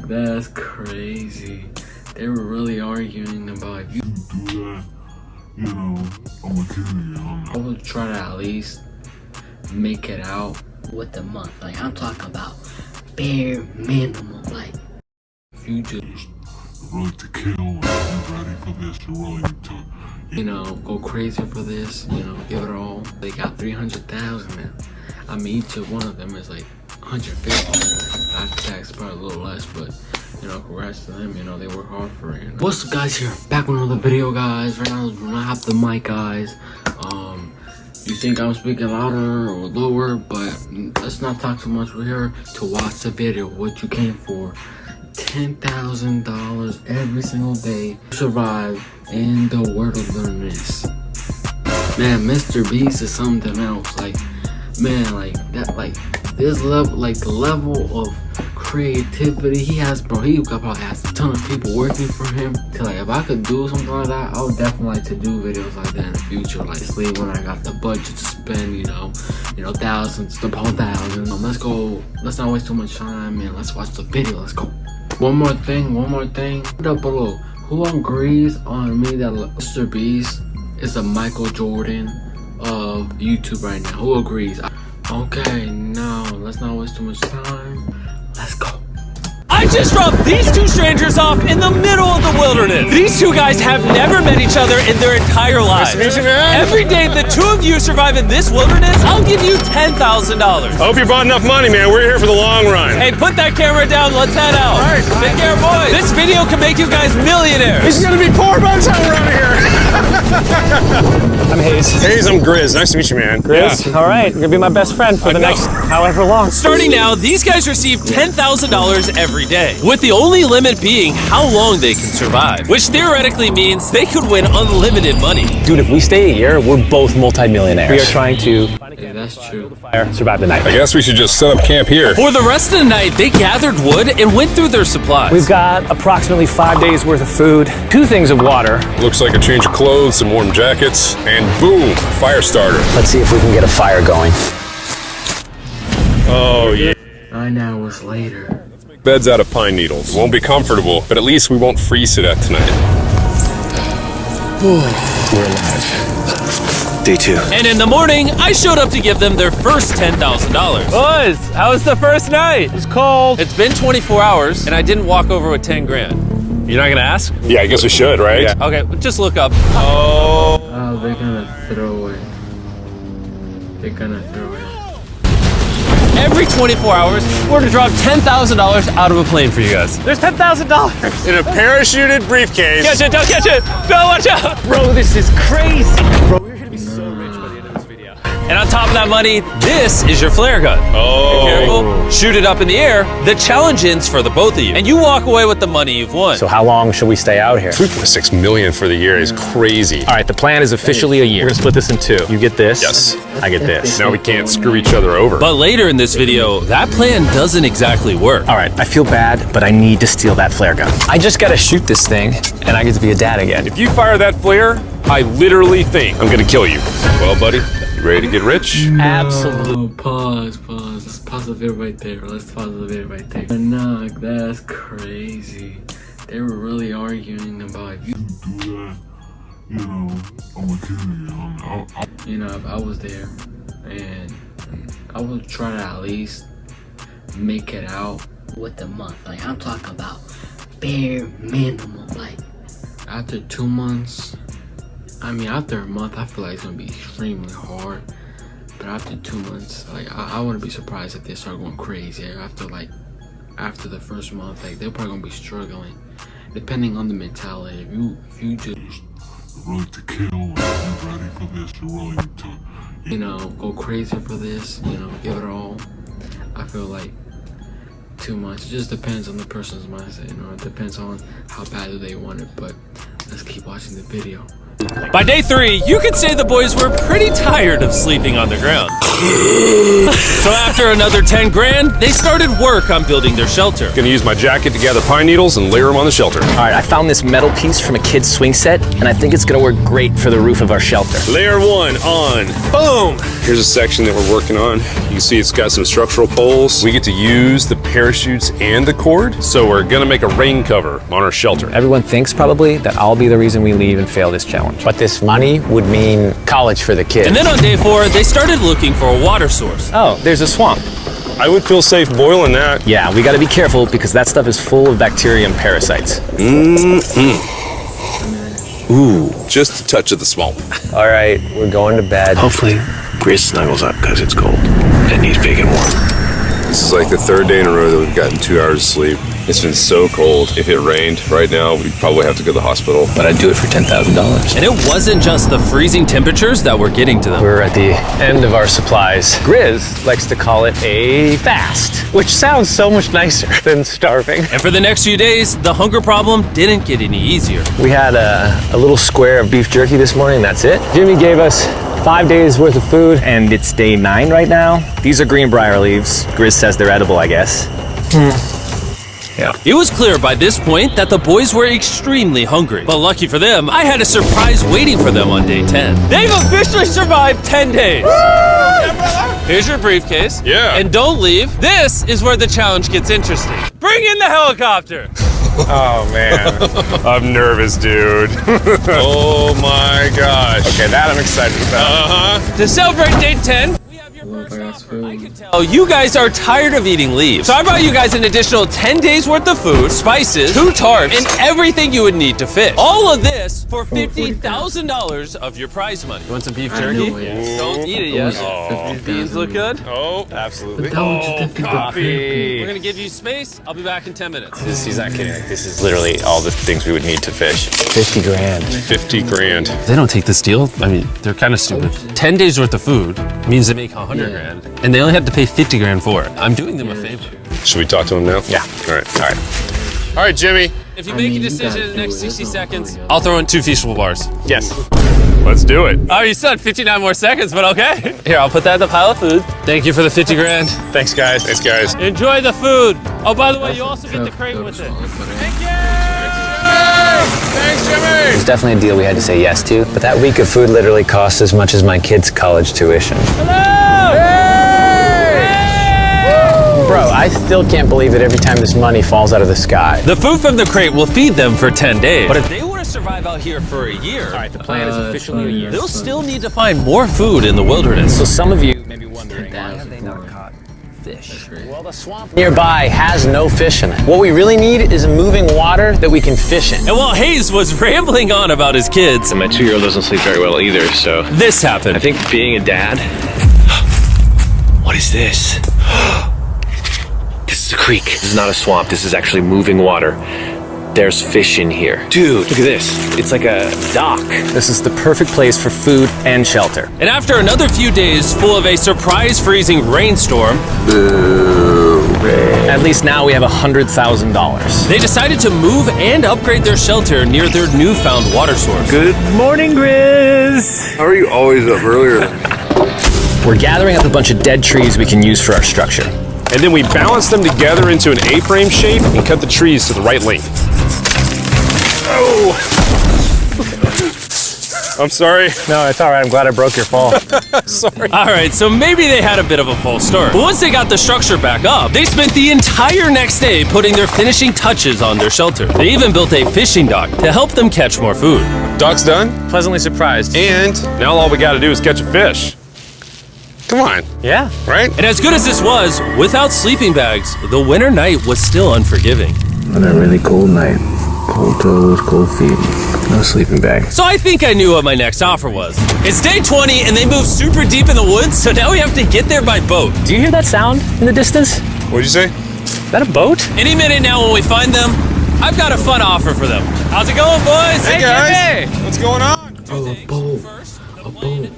that's crazy. They were really arguing about if you do that, you know, I'm gonna kill you. I would try to at least make it out with the month. Like, I'm talking about bare minimum. Like, if you just really to kill, and you're ready for this, you're willing to, you know, go crazy for this, you know, give it all. They got 300,000 now. I mean, each of one of them is like 150. After tax, probably a little less, but you know, congrats to them. You know, they work hard for it. You know? What's up, guys? Here, back with another video, guys. Right now, when I have the mic, guys. You think I'm speaking louder or lower, but let's not talk too much. We're here to watch the video. What you came for? $10,000 every single day to survive in the world of wilderness. Man, Mr.Beast is something else. Like, man, like that, like this level, like the level of creativity he has, bro. He probably has a ton of people working for him. So, like, if I could do something like that, I would definitely like to do videos like that in the future. Like, when I got the budget to spend, you know, thousands, upon thousands. Let's go. Let's not waste too much time, man. Let's watch the video. Let's go. One more thing. Put up below. Who agrees on me that Mr. Beast is the Michael Jordan of YouTube right now? Who agrees? Okay, now let's not waste too much time. Let's go. I just dropped these two strangers off in the middle of the wilderness. These two guys have never met each other in their entire lives. Nice to meet you, man. Every day the two of you survive in this wilderness, I'll give you $10,000. I hope you brought enough money, man. We're here for the long run. Hey, put that camera down. Let's head out. All right. Take care, boys. This video can make you guys millionaires. He's gonna be poor by the time we're out of here. I'm Hayes. Hayes, I'm Grizz. Nice to meet you, man. Grizz? Yeah. All right, you're gonna be my best friend for the next however long. Starting now, these guys receive $10,000 every day, with the only limit being how long they can survive, which theoretically means they could win unlimited money. Dude, if we stay a year, we're both multi-millionaires. We are trying to Yeah, that's true. survive the night. I guess we should just set up camp here. For the rest of the night, they gathered wood and went through their supplies. We've got approximately 5 days worth of food, 2 things of water. Looks like a change of clothes, some warm jackets, and boom, fire starter. Let's see if we can get a fire going. Oh, yeah. 9 hours later. Bed's out of pine needles. Won't be comfortable, but at least we won't freeze to death tonight. We're alive. Day 2. And in the morning, I showed up to give them their first $10,000. Boys, how was the first night? It's cold. It's been 24 hours, and I didn't walk over with 10 grand. You're not gonna ask? Yeah, I guess we should, right? Yeah. Okay, just look up. Oh. Oh, they're gonna throw it. They're gonna throw it. Every 24 hours, we're gonna drop $10,000 out of a plane for you guys. There's $10,000. In a parachuted briefcase. Catch it, don't catch it! No, watch out! Bro, this is crazy. Bro, we're gonna be so rich by the end of this video. And on top of that money, this is your flare gun. Oh. Be careful, shoot it up in the air. The challenge ends for the both of you. And you walk away with the money you've won. So how long should we stay out here? $3.6 million for the year is crazy. All right, the plan is officially a year. We're gonna split this in 2. You get this. Yes. I get this. Now we can't screw each other over. But later in this video, that plan doesn't exactly work. All right, I feel bad, but I need to steal that flare gun. I just gotta shoot this thing, and I get to be a dad again. If you fire that flare, I literally think I'm gonna kill you. Well, buddy, you ready to get rich? Absolutely. Oh, pause. Let's pause the video right there. Let's pause the video right there. Nah, that's crazy. They were really arguing about if you do that, you know, I'm gonna kill you. You know, if I was there, and I would try to at least make it out with the month. Like, I'm talking about bare minimum. Like, after 2 months, I mean, after a month, I feel like it's gonna be extremely hard. But after 2 months, like, I wouldn't be surprised if they start going crazy. After the first month, like, they're probably gonna be struggling, depending on the mentality. If you just really to kill, and you're ready for this, you're willing to, you know, go crazy for this, you know, give it all. I feel like 2 months. It just depends on the person's mindset, you know. It depends on how bad do they want it. But let's keep watching the video. By day 3, you could say the boys were pretty tired of sleeping on the ground. So after another 10 grand, they started work on building their shelter. Gonna use my jacket to gather pine needles and layer them on the shelter. All right, I found this metal piece from a kid's swing set, and I think it's gonna work great for the roof of our shelter. Layer 1 on. Boom! Here's a section that we're working on You can see it's got some structural poles. We get to use the parachutes and the cord. So we're gonna make a rain cover on our shelter. Everyone thinks probably that I'll be the reason we leave and fail this challenge. But this money would mean college for the kids. And then on day 4, they started looking for a water source. Oh, there's a swamp. I would feel safe boiling that. Yeah, we gotta be careful because that stuff is full of bacteria and parasites. Ooh, just a touch of the swamp. All right, we're going to bed. Hopefully, Grizz snuggles up because it's cold and he's big and warm. This is like the 3rd day in a row that we've gotten 2 hours of sleep. It's been so cold. If it rained right now, we'd probably have to go to the hospital. But I'd do it for $10,000. And it wasn't just the freezing temperatures that were getting to them. We're at the end of our supplies. Grizz likes to call it a fast, which sounds so much nicer than starving. And for the next few days, the hunger problem didn't get any easier. We had a little square of beef jerky this morning, that's it. Jimmy gave us 5 days worth of food, and it's day 9 right now. These are greenbrier leaves. Grizz says they're edible, I guess. Yeah. It was clear by this point that the boys were extremely hungry. But lucky for them, I had a surprise waiting for them on day 10. They've officially survived 10 days. Here's your briefcase. Yeah. And don't leave. This is where the challenge gets interesting. Bring in the helicopter. Oh, man. I'm nervous, dude. Oh, my gosh. Okay, that I'm excited about. To celebrate day 10, we have your first offer. I can tell you guys are tired of eating leaves. So I brought you guys an additional 10 days worth of food, spices, 2 tarps, and everything you would need to fish. All of this for $50,000 of your prize money. You want some beef jerky? Don't eat it yet. Oh. Beans look good? Oh, absolutely. We're gonna give you space. I'll be back in 10 minutes. He's not kidding. Like, this is literally all the things we would need to fish. 50 grand. 50 grand. They don't take this deal. I mean, they're kind of stupid. 10 days worth of food means they make 100 grand, and they only have to pay 50 grand for it. I'm doing them a favor. Should we talk to him now? Yeah. All right. All right. All right, Jimmy. If you make a decision in the next 60 seconds, I'll throw in 2 feasible bars. Yes. Let's do it. Oh, you said 59 more seconds, but okay. Here, I'll put that in the pile of food. Thank you for the 50 grand. Thanks, guys. Thanks, guys. Enjoy the food. Oh, by the way, you also get the crate with it. Thank you. Thanks, Jimmy. It was definitely a deal we had to say yes to, but that week of food literally cost as much as my kids' college tuition. Bro, I still can't believe that every time this money falls out of the sky. The food from the crate will feed them for 10 days. But if they were to survive out here for a year, The plan is officially a year. they'll still need to find more food in the wilderness. So some of you may be wondering, why have they not caught fish? Well, the swamp nearby has no fish in it. What we really need is a moving water that we can fish in. And while Hayes was rambling on about his kids, And my 2-year-old doesn't sleep very well either, so this happened. I think being a dad. What is this? This is a creek. This is not a swamp. This is actually moving water. There's fish in here. Dude, look at this. It's like a dock. This is the perfect place for food and shelter. And after another few days full of a surprise freezing rainstorm, At least now we have $100,000. they decided to move and upgrade their shelter near their newfound water source. Good morning, Grizz. How are you always up earlier? We're gathering up a bunch of dead trees we can use for our structure. And then we balance them together into an A-frame shape and cut the trees to the right length. Oh! I'm sorry. No, it's all right. I'm glad I broke your fall. Sorry. All right, so maybe they had a bit of a false start. But once they got the structure back up, they spent the entire next day putting their finishing touches on their shelter. They even built a fishing dock to help them catch more food. Dock's done, Pleasantly surprised. and now all we gotta do is catch a fish. Come on, Yeah. right? And as good as this was, without sleeping bags, the winter night was still unforgiving. On a really cold night. Cold toes, cold feet. No sleeping bag. So I think I knew what my next offer was. It's day 20 and they moved super deep in the woods, so now we have to get there by boat. Do you hear that sound in the distance? What'd you say? Is that a boat? Any minute now when we find them, I've got a fun offer for them. How's it going, boys? Hey, guys. What's going on? Oh, a boat. A boat.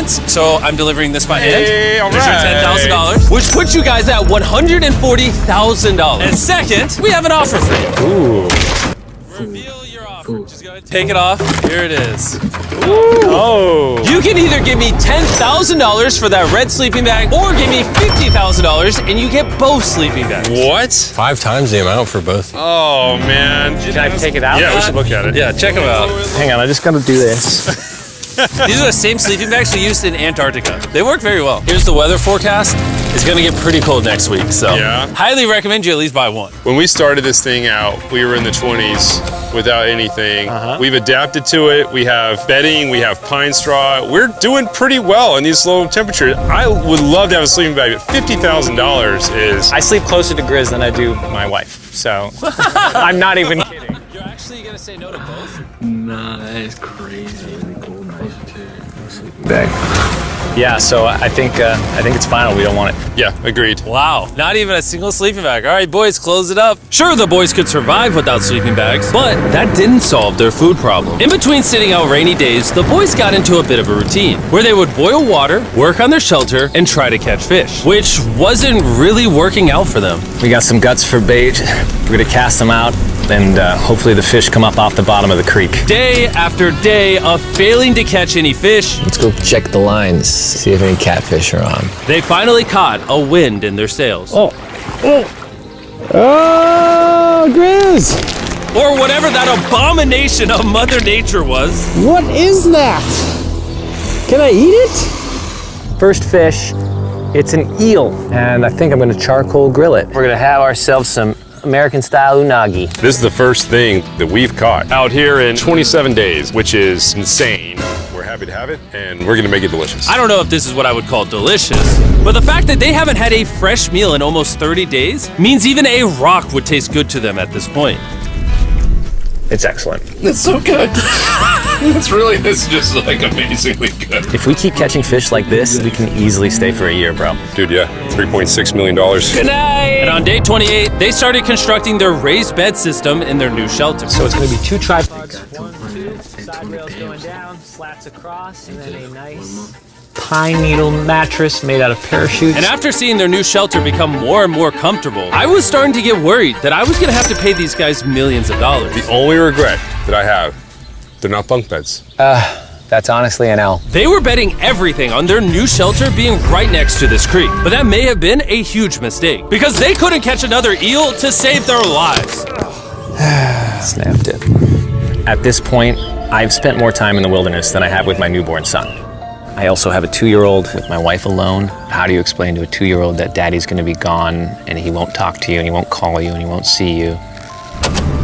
So I'm delivering this by hand. Hey, all There's your right. $10,000, which puts you guys at $140,000. And second, we have an offer for you. Ooh. Reveal your offer. Just go ahead and take it off. Here it is. Oh. You can either give me $10,000 for that red sleeping bag, or give me $50,000 and you get both sleeping bags. What? 5 times the amount for both. Oh, man. Can I take it out? Yeah, we should look at it. Yeah, check them out. Hang on, I just gotta do this. These are the same sleeping bags we used in Antarctica. They work very well. Here's the weather forecast. It's gonna get pretty cold next week, so Yeah. highly recommend you at least buy one. When we started this thing out, we were in the 20s without anything. We've adapted to it. We have bedding, we have pine straw. We're doing pretty well in these low temperatures. I would love to have a sleeping bag, but $50,000 is... I sleep closer to Grizz than I do my wife, so I'm not even kidding. You're actually gonna say no to both? Nah, that is crazy. Bag. Yeah, so I think it's final. We don't want it. Yeah, agreed. Wow, not even a single sleeping bag. All right, boys, close it up. Sure, the boys could survive without sleeping bags, but that didn't solve their food problem. In between sitting out rainy days, the boys got into a bit of a routine where they would boil water, work on their shelter, and try to catch fish, which wasn't really working out for them. We got some guts for bait. We're gonna cast them out, and hopefully the fish come up off the bottom of the creek. Day after day of failing to catch any fish, Let's go check the lines, see if any catfish are on. they finally caught a wind in their sails. Oh, Grizz! Or whatever that abomination of Mother Nature was. What is that? Can I eat it? First fish, it's an eel, and I think I'm gonna charcoal grill it. We're gonna have ourselves some American-style unagi. This is the first thing that we've caught out here in 27 days, which is insane. We're happy to have it, and we're gonna make it delicious. I don't know if this is what I would call delicious, but the fact that they haven't had a fresh meal in almost 30 days means even a rock would taste good to them at this point. It's excellent. It's so good. It's just like amazingly good. If we keep catching fish like this, we can easily stay for a year, bro. Dude, yeah, $3.6 million. Good night! And on day 28, they started constructing their raised bed system in their new shelter. So it's gonna be 2 tripods. 1, 2, side rails going down, slats across, and then a nice pine needle mattress made out of parachutes. And after seeing their new shelter become more and more comfortable, I was starting to get worried that I was gonna have to pay these guys millions of dollars. The only regret that I have, they're not bunk beds. That's honestly an L. They were betting everything on their new shelter being right next to this creek, but that may have been a huge mistake because they couldn't catch another eel to save their lives. Snapped it. At this point, I've spent more time in the wilderness than I have with my newborn son. I also have a 2-year-old with my wife alone. How do you explain to a 2-year-old that daddy's gonna be gone and he won't talk to you and he won't call you and he won't see you?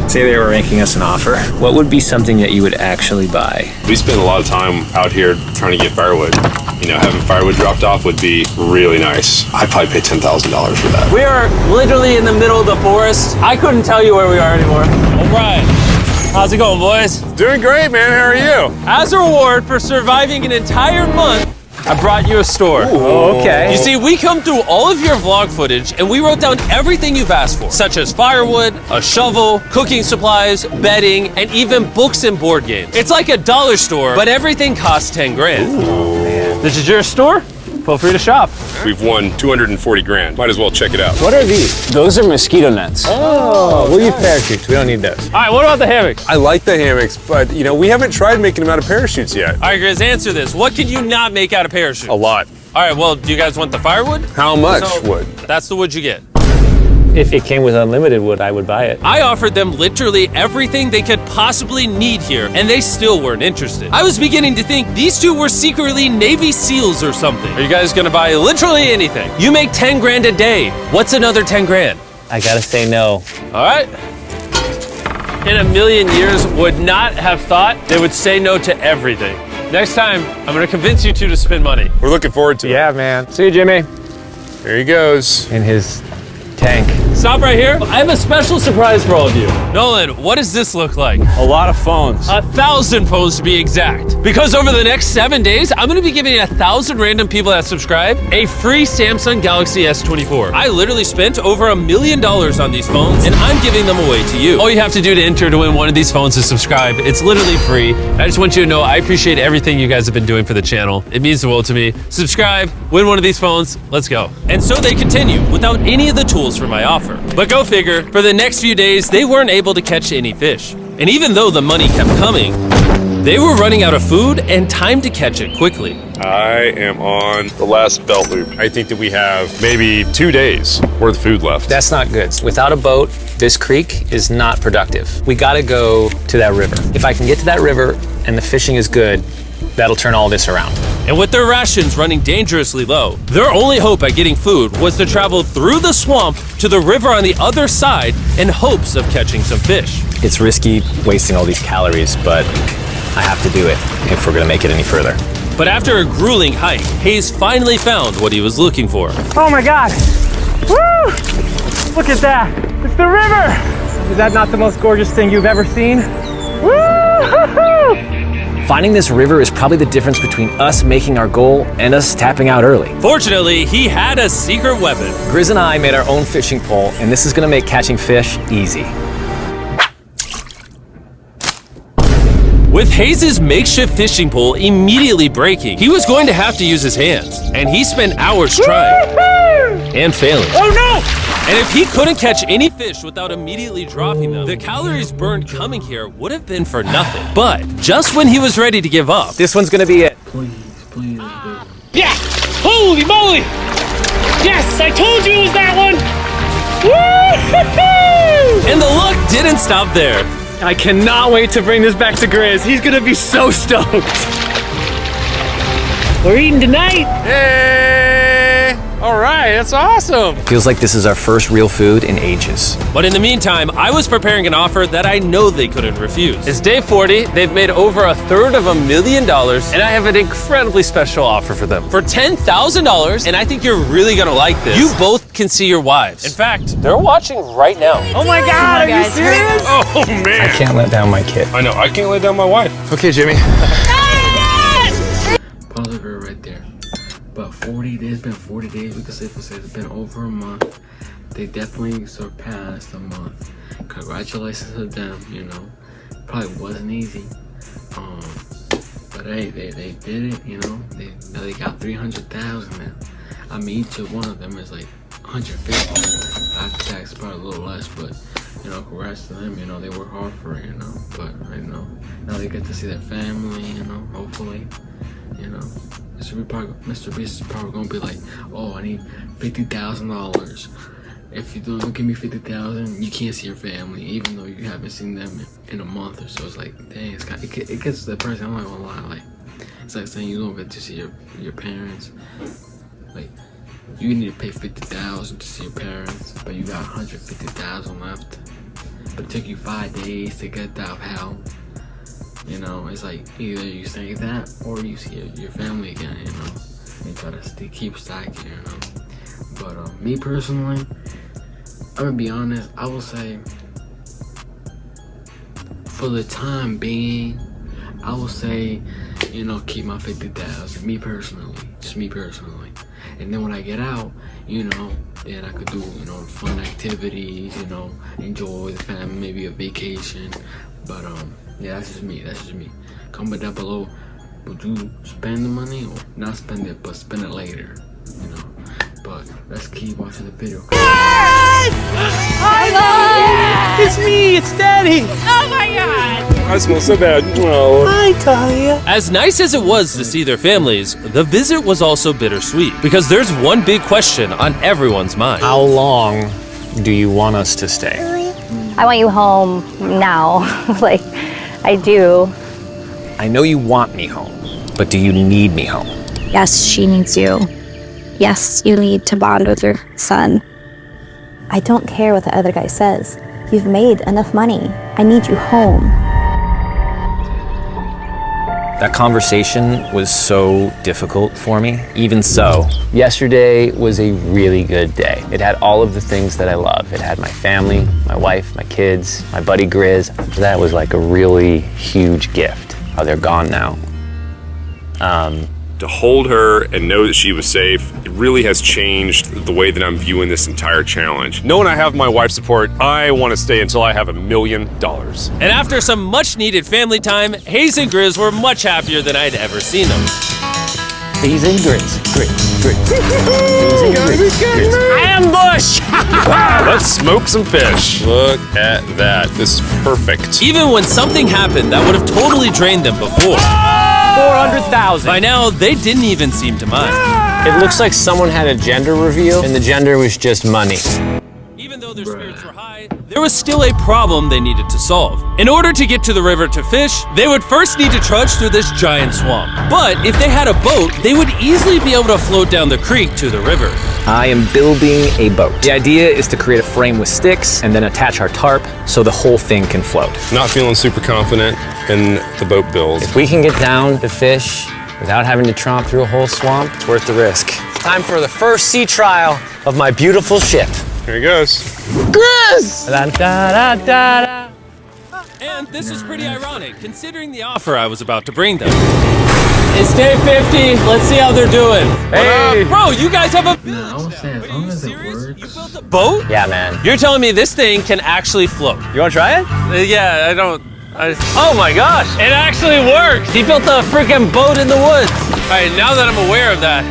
Say they were making us an offer. What would be something that you would actually buy? We spend a lot of time out here trying to get firewood. You know, having firewood dropped off would be really nice. I'd probably pay $10,000 for that. We are literally in the middle of the forest. I couldn't tell you where we are anymore. O'Brien, how's it going, boys? Doing great, man. How are you? As a reward for surviving an entire month, I brought you a store. Oh, okay. You see, we come through all of your vlog footage and we wrote down everything you've asked for, such as firewood, a shovel, cooking supplies, bedding, and even books and board games. It's like a dollar store, but everything costs 10 grand. This is your store? Feel free to shop. We've won 240 grand. Might as well check it out. What are these? Those are mosquito nets. Oh, we'll use parachutes. We don't need those. All right, what about the hammocks? I like the hammocks, but you know, we haven't tried making them out of parachutes yet. All right, Grizz, answer this. What could you not make out of parachutes? A lot. All right, well, do you guys want the firewood? How much So, wood? That's the wood you get. If it came with unlimited wood, I would buy it. I offered them literally everything they could possibly need here, and they still weren't interested. I was beginning to think these two were secretly Navy SEALs or something. Are you guys gonna buy literally anything? You make 10 grand a day. What's another 10 grand? I gotta say no. All right. In a million years, would not have thought they would say no to everything. Next time, I'm gonna convince you two to spend money. We're looking forward to it. Yeah, man. See you, Jimmy. There he goes. In his tank. Stop right here. I have a special surprise for all of you. Nolan, what does this look like? A lot of phones. 1,000 phones to be exact. Because over the next 7 days, I'm gonna be giving 1,000 random people that subscribe a free Samsung Galaxy S24. I literally spent over $1 million on these phones, and I'm giving them away to you. All you have to do to enter to win one of these phones is subscribe. It's literally free. I just want you to know I appreciate everything you guys have been doing for the channel. It means the world to me. Subscribe, win one of these phones, let's go. And so they continue without any of the tools for my offer. But go figure, for the next few days, they weren't able to catch any fish. And even though the money kept coming, they were running out of food and time to catch it quickly. I am on the last belt loop. I think that we have maybe 2 days worth of food left. That's not good. Without a boat, this creek is not productive. We gotta go to that river. If I can get to that river and the fishing is good, that'll turn all this around. And with their rations running dangerously low, their only hope at getting food was to travel through the swamp to the river on the other side in hopes of catching some fish. It's risky wasting all these calories, but I have to do it if we're gonna make it any further. But after a grueling hike, Hayes finally found what he was looking for. Oh my God! Woo! Look at that! It's the river! Is that not the most gorgeous thing you've ever seen? Woo! Finding this river is probably the difference between us making our goal and us tapping out early. Fortunately, he had a secret weapon. Grizz and I made our own fishing pole, and this is gonna make catching fish easy. With Hayes' makeshift fishing pole immediately breaking, he was going to have to use his hands, and he spent hours trying and failing. Oh no! And if he couldn't catch any fish without immediately dropping them, the calories burned coming here would have been for nothing. But just when he was ready to give up, This one's gonna be it. Please, please. Yeah! Holy moly! Yes, I told you it was that one! Woo-hoo-hoo! and the luck didn't stop there. I cannot wait to bring this back to Grizz. He's gonna be so stoked. We're eating tonight! Hey! All right, that's awesome. Feels like this is our first real food in ages. But in the meantime, I was preparing an offer that I know they couldn't refuse. It's day 40, they've made over $250,000, and I have an incredibly special offer for them. For $10,000, and I think you're really gonna like this, you both can see your wives. In fact, they're watching right now. Oh my God, are you serious? Oh man. I can't let down my kid. I know, I can't let down my wife. Okay, Jimmy. Pause it right there. But 40 days, been 40 days, we could safely say it's been over a month. They definitely surpassed a month. Congratulations to them, you know. Probably wasn't easy. But hey, they did it, you know. They got 300,000 now. I mean, each of one of them is like 150. After tax, probably a little less, but you know, congrats to them, you know, they work hard for it, you know. But I know now they get to see their family, you know, hopefully. You know, Mr. Beast is probably gonna be like, oh, I need $50,000. If you don't give me $50,000, you can't see your family, even though you haven't seen them in a month or so. It's like, dang, it gets to the person. I'm not gonna lie, like, it's like saying you don't get to see your parents. Like, you need to pay $50,000 to see your parents, but you got $150,000 left. But it took you 5 days to get that help. You know, it's like either you save that or you see your family again, you know, and try to keep stacking, you know. But me personally, I'm gonna be honest, I will say for the time being, I will say, you know, keep my 50,000. Me personally, just me personally. And then when I get out, you know, then I could do, you know, fun activities, you know, enjoy the family, maybe a vacation. But yeah, that's just me. Comment down below, would you spend the money or not spend it, but spend it later, you know. But let's keep watching the video. Yes! Hello! It's me, it's Daddy. Oh my God! I smell so bad. Oh. Hi, Talia. As nice as it was to see their families, the visit was also bittersweet because there's one big question on everyone's mind. How long do you want us to stay? I want you home now. Like, I do. I know you want me home, but do you need me home? Yes, she needs you. Yes, you need to bond with your son. I don't care what the other guy says. You've made enough money. I need you home. That conversation was so difficult for me. Even so, yesterday was a really good day. It had all of the things that I love. It had my family, my wife, my kids, my buddy Grizz. That was like a really huge gift. Oh, they're gone now. To hold her and know that she was safe, it really has changed the way that I'm viewing this entire challenge. Knowing I have my wife's support, I want to stay until I have $1 million. And after some much needed family time, Hayes and Grizz were much happier than I'd ever seen them. Hayes and Grizz. Ambush! Let's smoke some fish. Look at that. This is perfect. Even when something happened that would have totally drained them before, 400,000. by now they didn't even seem to mind. It looks like someone had a gender reveal, and the gender was just money. Even though their spirits were high, there was still a problem they needed to solve. In order to get to the river to fish, they would first need to trudge through this giant swamp. But if they had a boat, they would easily be able to float down the creek to the river. I am building a boat. The idea is to create a frame with sticks and then attach our tarp so the whole thing can float. Not feeling super confident in the boat build. If we can get down to fish without having to tromp through a whole swamp, it's worth the risk. It's time for the first sea trial of my beautiful ship. Here he goes. Chris! Da-da-da-da-da. And this is pretty ironic, considering the offer I was about to bring them. It's day 50. Let's see how they're doing. Hey! Bro, you guys have a No, I was saying, as long as it You works. built a boat? Yeah, man. You're telling me this thing can actually float? You wanna try it? Yeah, I don't... Oh my gosh, it actually works! He built a freaking boat in the woods. All right, now that I'm aware of that,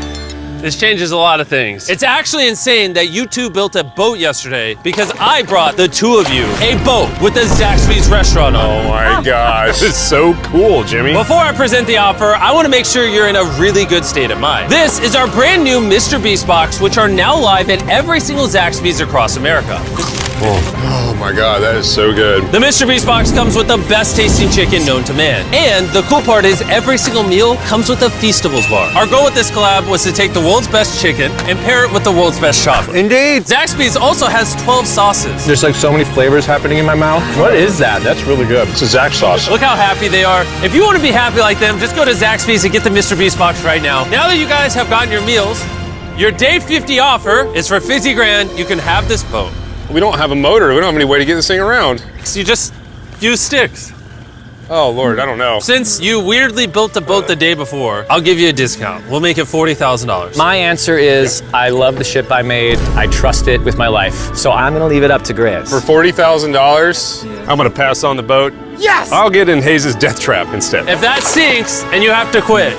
this changes a lot of things. It's actually insane that you two built a boat yesterday because I brought the two of you a boat with the Zaxby's restaurant on it. Oh my gosh, it's so cool, Jimmy. Before I present the offer, I want to make sure you're in a really good state of mind. This is our brand new Mr. Beast box, which are now live at every single Zaxby's across America. Oh my god, that is so good. The Mr. Beast box comes with the best tasting chicken known to man. And the cool part is every single meal comes with a Feastables bar. Our goal with this collab was to take the world's best chicken and pair it with the world's best chocolate. Indeed. Zaxby's also has 12 sauces. There's like so many flavors happening in my mouth. What is that? That's really good. It's a Zax sauce. Look how happy they are. If you want to be happy like them, just go to Zaxby's and get the Mr. Beast box right now. Now that you guys have gotten your meals, your day 50 offer is for 50 grand. You can have this boat. We don't have a motor. We don't have any way to get this thing around. So you just use sticks. Oh Lord, I don't know. Since you weirdly built the boat the day before, I'll give you a discount. We'll make it $40,000. My answer is I love the ship I made. I trust it with my life. So I'm gonna leave it up to Grizz. For $40,000, I'm gonna pass on the boat. Yes! I'll get in Hayes' death trap instead. If that sinks and you have to quit,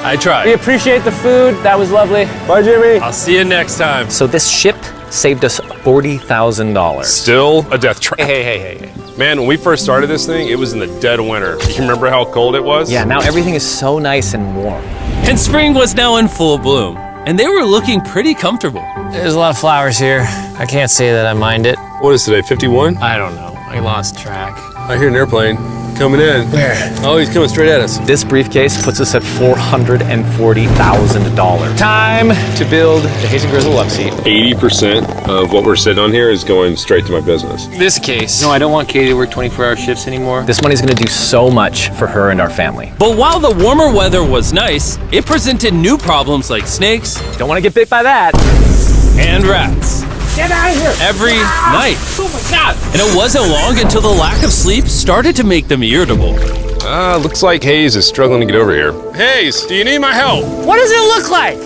I We tried. appreciate the food. That was lovely. Bye, Jimmy. I'll see you next time. So this ship saved us $40,000. Still a death trap. Hey. Man, when we first started this thing, it was in the dead of winter. You remember how cold it was? Yeah, now everything is so nice and warm. And spring was now in full bloom, and they were looking pretty comfortable. There's a lot of flowers here. I can't say that I mind it. What is today, 51? I don't know. I lost track. I hear an airplane coming in. Where? Oh, he's coming straight at us. This briefcase puts us at $440,000. Time to build the Hayes and Grizzle love seat. 80% of what we're sitting on here is going straight to my business. This case. No, I don't want Katie to work 24-hour shifts anymore. This money's gonna do so much for her and our family. But while the warmer weather was nice, it presented new problems like snakes Don't wanna get bit by that. and rats. Get out of here! Every night. Oh my god! And it wasn't long until the lack of sleep started to make them irritable. Looks like Hayes is struggling to get over here. Hayes, do you need my help? What does it look like?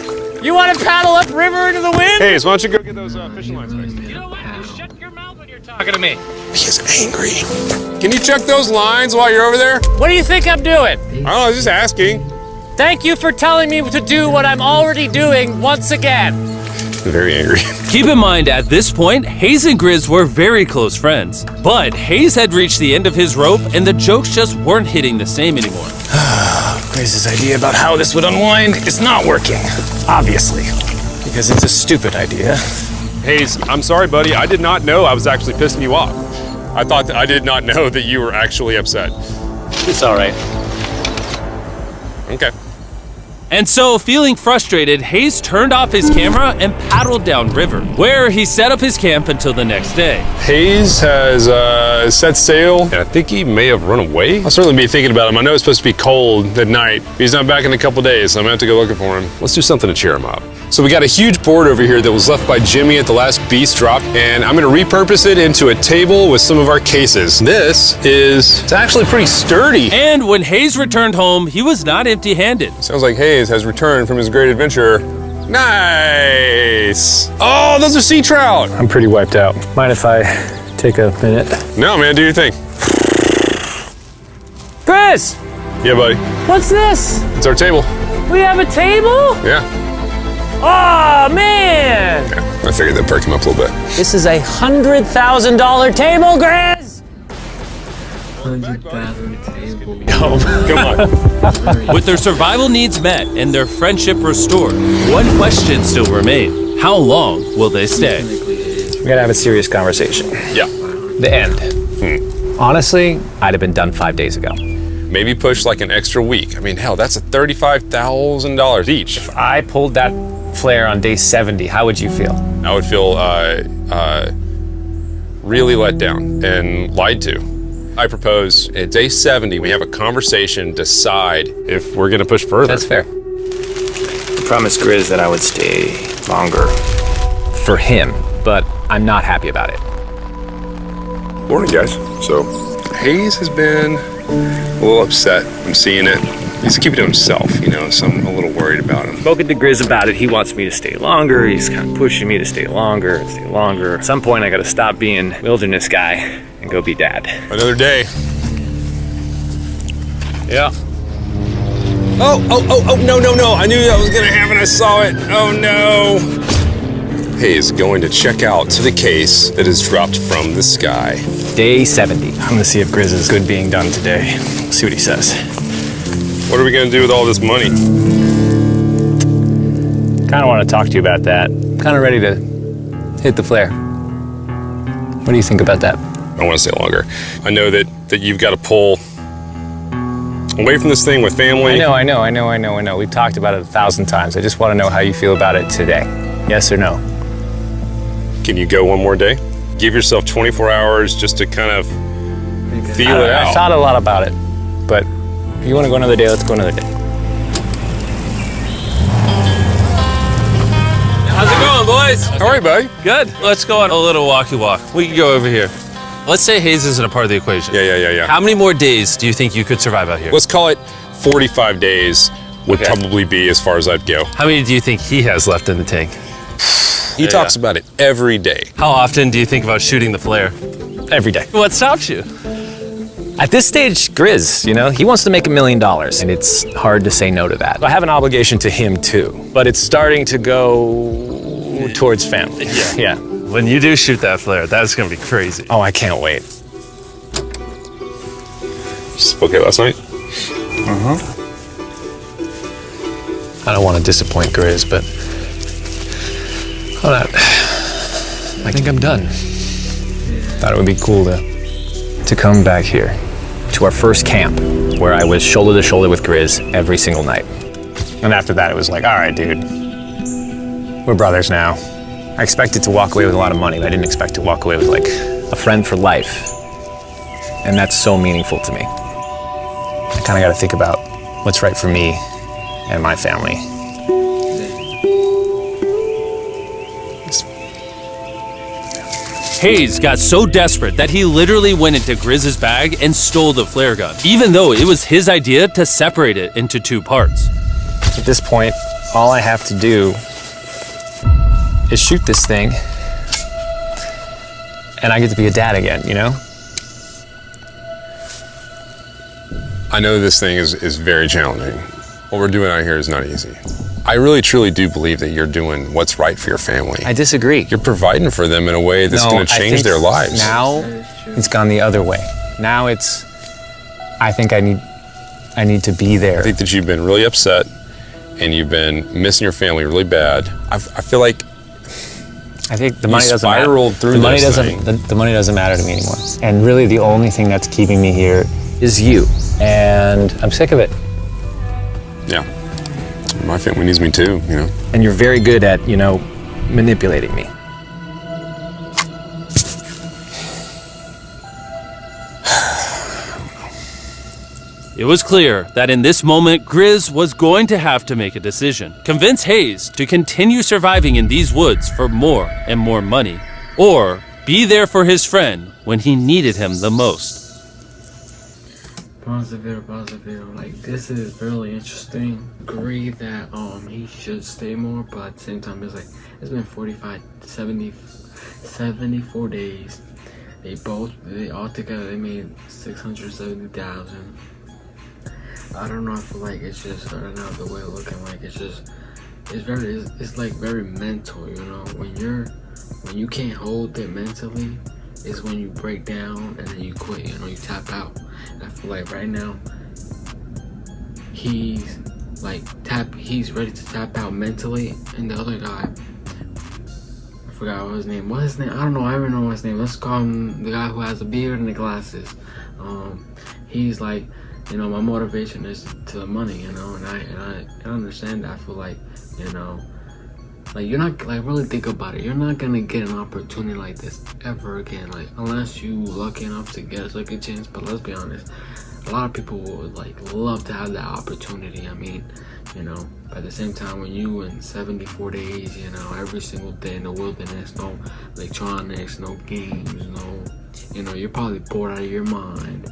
You want to paddle up river into the wind? Hayes, why don't you go get those fishing lines fixed? You know what? Just shut your mouth when you're talking to me. He is angry. Can you check those lines while you're over there? What do you think I'm doing? I don't know, I was just asking. Thank you for telling me to do what I'm already doing once again. Very angry. Keep in mind, at this point, Hayes and Grizz were very close friends. But Hayes had reached the end of his rope, and the jokes just weren't hitting the same anymore. Grizz's idea about how this would unwind is not working. Obviously. Because it's a stupid idea. Hayes, I'm sorry, buddy. I did not know I was actually pissing you off. I did not know that you were actually upset. It's all right. Okay. And so, feeling frustrated, Hayes turned off his camera and paddled downriver, where he set up his camp until the next day. Hayes has set sail, and I think he may have run away. I'll certainly be thinking about him. I know it's supposed to be cold at night. He's not back in a couple days, so I'm gonna have to go looking for him. Let's do something to cheer him up. So we got a huge board over here that was left by Jimmy at the last beast drop, and I'm gonna repurpose it into a table with some of our cases. It's actually pretty sturdy. And when Hayes returned home, he was not empty-handed. Sounds like Hayes has returned from his great adventure. Nice. Oh, those are sea trout. I'm pretty wiped out. Mind if I take a minute? No, man, do your thing. Chris, Yeah, buddy. what's this? It's our table. We have a table? Yeah. Oh man! I figured that perked him up a little bit. This is a $100,000 table, Grizz! 100,000 table. Come on. With their survival needs met and their friendship restored, one question still remained. How long will they stay? Technically, it is We gotta have a serious conversation. Yeah. The end. Honestly, I'd have been done 5 days ago. Maybe push like an extra week. I mean, hell, that's $35,000 each. If I pulled that flare on day 70, how would you feel? I would feel really let down and lied to. I propose at day 70, we have a conversation, decide if we're gonna push further. That's fair. I promised Grizz that I would stay longer. For him, but I'm not happy about it. Morning, guys. So, Hayes has been a little upset. I'm seeing it. He's keeping it to himself, you know, so I'm a little worried about him. Spoken to Grizz about it. He wants me to stay longer. He's kind of pushing me to stay longer and stay longer. At some point, I gotta stop being wilderness guy and go be dad. Another day. Yeah. Oh, no. I knew that was gonna happen. I saw it. Oh, no. Hayes going to check out to the case that is dropped from the sky. Day 70. I'm gonna see if Grizz is good being done today. See what he says. What are we gonna do with all this money? Kinda wanna talk to you about that. Kinda ready to hit the flare. What do you think about that? I wanna stay longer. I know that you've got to pull away from this thing with family. I know. We've talked about it 1,000 times. I just wanna know how you feel about it today. Yes or no? Can you go one more day? Give yourself 24 hours just to kind of feel it out. I thought a lot about it, but if you want to go another day, let's go another day. How's it going, boys? All right, buddy. Good. Let's go on a little walkie walk. We can go over here. Let's say Hayes isn't a part of the equation. Yeah. How many more days do you think you could survive out here? Let's call it 45 days would probably be as far as I'd go. How many do you think he has left in the tank? He talks about it every day. How often do you think about shooting the flare? Every day. What stops you? At this stage, Grizz, you know, he wants to make $1 million, and it's hard to say no to that. I have an obligation to him too, but it's starting to go towards family. Yeah. When you do shoot that flare, that's gonna be crazy. Oh, I can't wait. Okay, last night? I don't want to disappoint Grizz, but I think I'm done. Thought it would be cool to come back here to our first camp where I was shoulder to shoulder with Grizz every single night. And after that, it was like, all right, dude, we're brothers now. I expected to walk away with a lot of money, but I didn't expect to walk away with like a friend for life. And that's so meaningful to me. I kind of got to think about what's right for me and my family. Hayes got so desperate that he literally went into Grizz's bag and stole the flare gun, even though it was his idea to separate it into 2 parts. At this point, all I have to do is shoot this thing, and I get to be a dad again, you know? I know this thing is very challenging. What we're doing out here is not easy. I really truly do believe that you're doing what's right for your family. I disagree. You're providing for them in a way that's going to change their lives. Now it's gone the other way. Now it's, I think I need to be there. I think that you've been really upset and you've been missing your family really bad. I feel like I think the money doesn't matter. Spiraled through the money this doesn't thing. the money doesn't matter to me anymore. And really the only thing that's keeping me here is you. And I'm sick of it. Yeah. My family needs me too, you know. And you're very good at, you know, manipulating me. It was clear that in this moment, Grizz was going to have to make a decision. Convince Hayes to continue surviving in these woods for more and more money, or be there for his friend when he needed him the most. Pause the video. Like, this is really interesting. Agree that he should stay more, but at the same time, it's like it's been 74 days. They all together they made 670,000. I don't know. I feel like it's just, I don't know, the way of looking, like it's like very mental, you know. When you can't hold it mentally is when you break down and then you quit, you know, you tap out. And I feel like right now he's ready to tap out mentally, and the other guy, I feel forgot what his name. What his name? I don't know. I don't know his name. Let's call him the guy who has a beard and the glasses. He's like, you know, my motivation is to the money, you know, and I understand that. I feel like, you know, like you're not, like, really think about it. You're not gonna get an opportunity like this ever again, like, unless you lucky enough to get a second chance. But let's be honest, a lot of people would like love to have that opportunity. I mean, you know, but at the same time, when you in 74 days, you know, every single day in the wilderness, no electronics, no games, no, you know, you're probably bored out of your mind.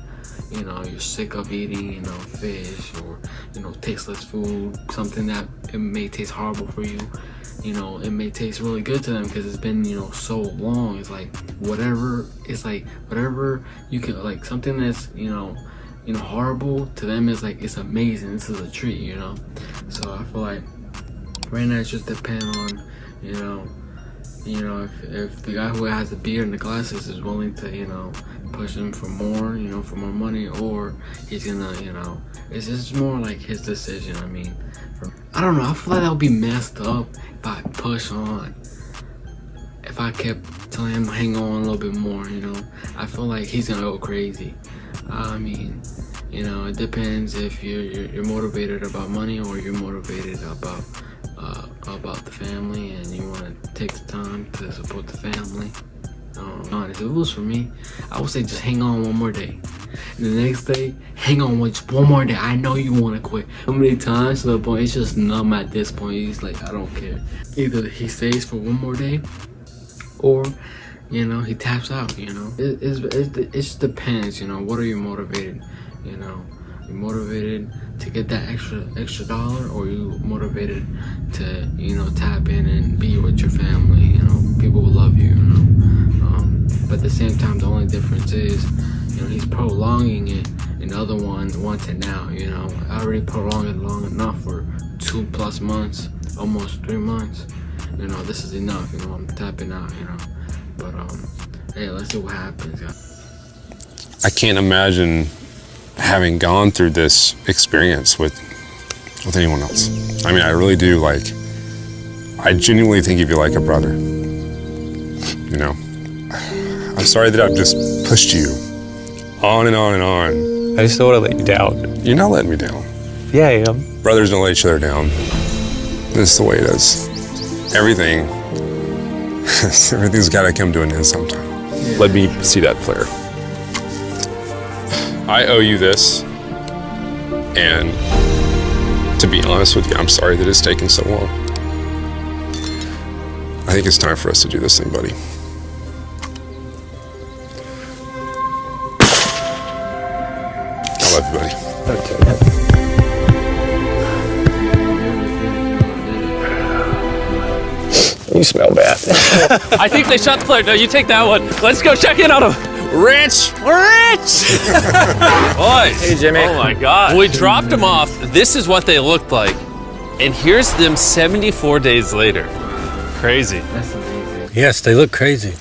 You know, you're sick of eating, you know, fish or, you know, tasteless food, something that it may taste horrible for you. You know, it may taste really good to them because it's been, you know, so long. It's like whatever, it's like whatever you can, like something that's, you know, horrible to them is like, it's amazing. This is a treat, you know. So I feel like right now it just depends on, you know, if the guy who has the beard and the glasses is willing to, you know, push him for more, you know, for more money, or he's gonna, you know, it's just more like his decision. I mean, I don't know. I feel like that would be messed up if I push on. If I kept telling him to hang on a little bit more, you know, I feel like he's gonna go crazy. I mean, you know, it depends if you're motivated about money or you're motivated about the family and you want to take the time to support the family. Honest, if it was for me, I would say just hang on one more day. And the next day, hang on just one more day. I know you want to quit. How many times to the point it's just numb at this point. He's like, I don't care. Either he stays for one more day, or, you know, he taps out. You know, it just depends. You know, what are you motivated? You know, you're motivated to get that extra dollar, or you motivated to, you know, tap in and be with your family. You know, people will love you. You know. But at the same time, the only difference is, you know, he's prolonging it and the other one wants it now, you know. I already prolonged it long enough for 2+ months, almost 3 months. You know, this is enough, you know, I'm tapping out, you know. But, hey, let's see what happens, guys. I can't imagine having gone through this experience with anyone else. I mean, I really do, like, I genuinely think of you like a brother, you know. I'm sorry that I've just pushed you on and on and on. I just don't want to let you down. You're not letting me down. Yeah, I am. Brothers don't let each other down. This is the way it is. Everything's got to come to an end sometime. Yeah. Let me see that flare. I owe you this, and to be honest with you, I'm sorry that it's taken so long. I think it's time for us to do this thing, buddy. I love you, buddy. Okay. You smell bad. I think they shot the flare. No, you take that one. Let's go check in on him. Rich! Boys. Hey, Jimmy. Oh my God. When we dropped them off, this is what they looked like. And here's them 74 days later. Crazy. That's amazing. Yes, they look crazy.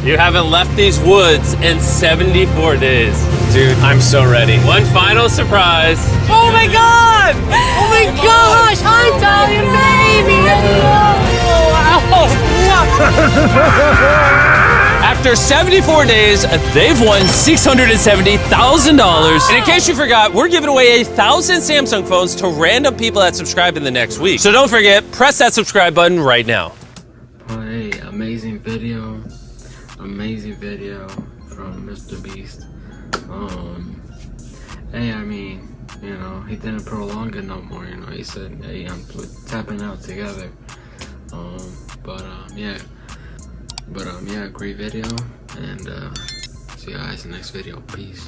You haven't left these woods in 74 days. Dude, I'm so ready. One final surprise. Oh my God! Oh my gosh! Hi, Italian baby! After 74 days, they've won $670,000. And in case you forgot, we're giving away 1,000 Samsung phones to random people that subscribe in the next week. So don't forget, press that subscribe button right now. Oh, hey, amazing video from mr.beast. Hey, I mean, you know, he didn't prolong it no more, you know. He said, hey, we're tapping out together. Yeah, great video, and see you guys in the next video. Peace.